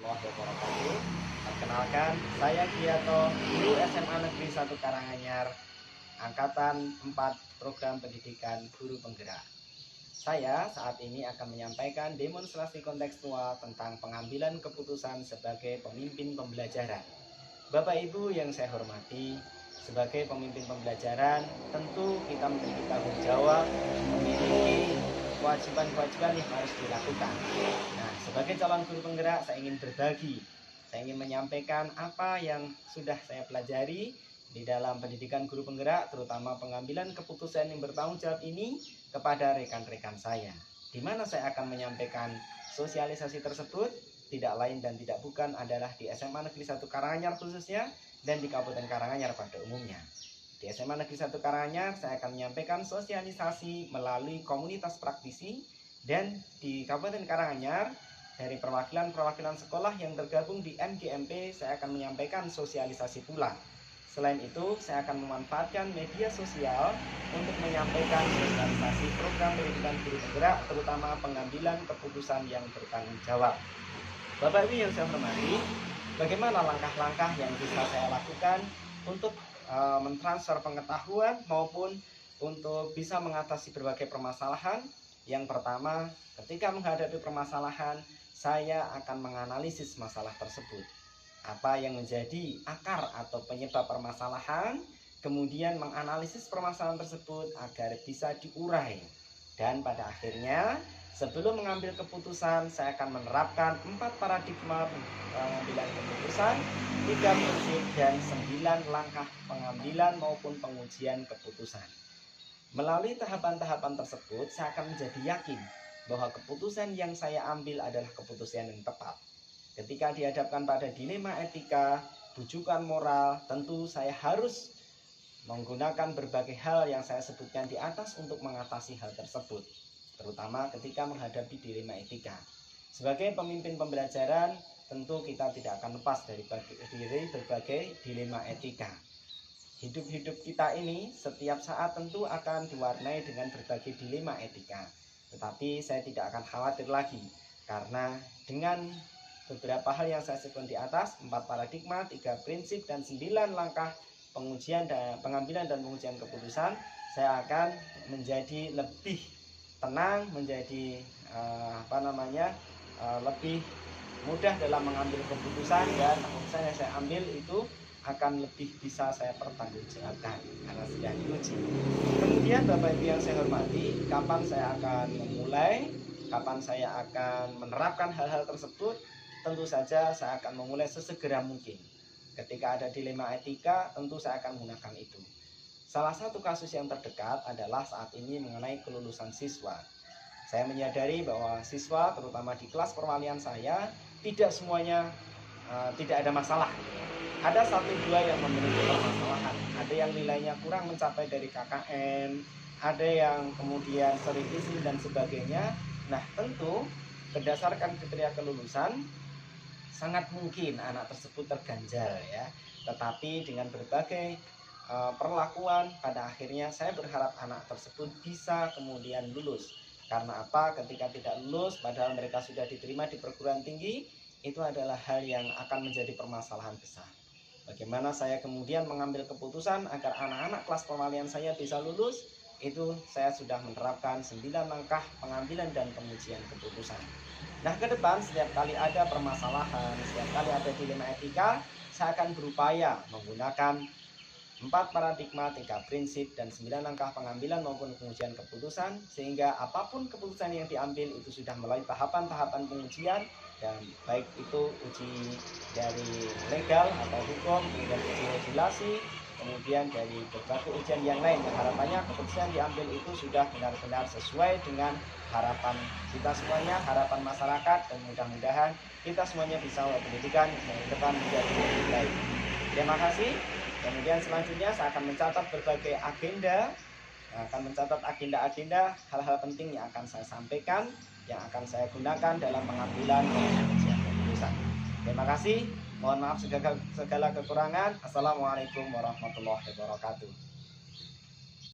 warahmatullahi wabarakatuh. Perkenalkan, saya Giyato, guru SMA Negeri 1 Karanganyar, Angkatan 4 Program Pendidikan Guru Penggerak. Saya saat ini akan menyampaikan demonstrasi kontekstual tentang pengambilan keputusan sebagai pemimpin pembelajaran. Bapak Ibu yang saya hormati, sebagai pemimpin pembelajaran, tentu kita memiliki tanggung jawab, memiliki kewajiban-kewajiban yang harus dilakukan. Nah, sebagai calon guru penggerak, saya ingin berbagi, saya ingin menyampaikan apa yang sudah saya pelajari di dalam pendidikan guru penggerak, terutama pengambilan keputusan yang bertanggung jawab ini kepada rekan-rekan saya. Di mana saya akan menyampaikan sosialisasi tersebut, tidak lain dan tidak bukan adalah di SMA Negeri 1 Karanganyar khususnya, dan di Kabupaten Karanganyar pada umumnya. Di SMA Negeri 1 Karanganyar saya akan menyampaikan sosialisasi melalui komunitas praktisi, dan di Kabupaten Karanganyar dari perwakilan-perwakilan sekolah yang tergabung di MGMP saya akan menyampaikan sosialisasi pula. Selain itu, saya akan memanfaatkan media sosial untuk menyampaikan sosialisasi program pendidikan guru penggerak, terutama pengambilan keputusan yang bertanggung jawab. Bapak Ibu yang saya hormati, bagaimana langkah-langkah yang bisa saya lakukan untuk mentransfer pengetahuan maupun untuk bisa mengatasi berbagai permasalahan? Yang pertama, ketika menghadapi permasalahan, saya akan menganalisis masalah tersebut. Apa yang menjadi akar atau penyebab permasalahan, kemudian menganalisis permasalahan tersebut agar bisa diurai. Dan pada akhirnya, sebelum mengambil keputusan, saya akan menerapkan 4 paradigma pengambilan keputusan, 3 prinsip, dan 9 langkah pengambilan maupun pengujian keputusan. Melalui tahapan-tahapan tersebut, saya akan menjadi yakin bahwa keputusan yang saya ambil adalah keputusan yang tepat. Ketika dihadapkan pada dilema etika, rujukan moral, tentu saya harus menggunakan berbagai hal yang saya sebutkan di atas untuk mengatasi hal tersebut, terutama ketika menghadapi dilema etika. Sebagai pemimpin pembelajaran, tentu kita tidak akan lepas dari berbagai dilema etika. Hidup-hidup kita ini setiap saat tentu akan diwarnai dengan berbagai dilema etika. Tetapi saya tidak akan khawatir lagi, karena dengan beberapa hal yang saya sebutkan di atas, 4 paradigma, 3 prinsip, dan 9 langkah pengujian dan pengambilan dan pengujian keputusan, saya akan menjadi lebih tenang, menjadi lebih mudah dalam mengambil keputusan, dan keputusan yang saya ambil itu akan lebih bisa saya pertanggungjawabkan karena sudah diuji. Kemudian Bapak Ibu yang saya hormati, kapan saya akan memulai, kapan saya akan menerapkan hal-hal tersebut? Tentu saja saya akan memulai sesegera mungkin. Ketika ada dilema etika, tentu saya akan menggunakan itu. Salah satu kasus yang terdekat adalah saat ini mengenai kelulusan siswa. Saya menyadari bahwa siswa, terutama di kelas perwalian saya, tidak semuanya tidak ada masalah. Ada 1-2 yang memiliki permasalahan. Ada yang nilainya kurang mencapai dari KKM, ada yang kemudian sering izin dan sebagainya. Nah, tentu berdasarkan kriteria kelulusan, sangat mungkin anak tersebut terganjal ya. Tetapi dengan berbagai perlakuan, pada akhirnya saya berharap anak tersebut bisa kemudian lulus. Karena apa? Ketika tidak lulus padahal mereka sudah diterima di perguruan tinggi, itu adalah hal yang akan menjadi permasalahan besar. Bagaimana saya kemudian mengambil keputusan agar anak-anak kelas perwalian saya bisa lulus? Itu saya sudah menerapkan 9 langkah pengambilan dan pengujian keputusan. Nah, ke depan setiap kali ada permasalahan, setiap kali ada dilema etika, saya akan berupaya menggunakan 4 paradigma, 3 prinsip, dan 9 langkah pengambilan maupun pengujian keputusan, sehingga apapun keputusan yang diambil itu sudah melalui tahapan-tahapan pengujian, dan baik itu uji dari legal atau hukum, kemudian uji regulasi, kemudian dari berbagai ujian yang lain. Harapannya keputusan diambil itu sudah benar-benar sesuai dengan harapan kita semuanya, harapan masyarakat, dan mudah-mudahan kita semuanya bisa pendidikan yang ke depan menjadi lebih baik. Terima kasih. Kemudian selanjutnya saya akan mencatat berbagai agenda, hal-hal penting yang akan saya sampaikan, yang akan saya gunakan dalam pengambilan keputusan. Terima kasih. Mohon maaf segala kekurangan. Assalamualaikum warahmatullahi wabarakatuh.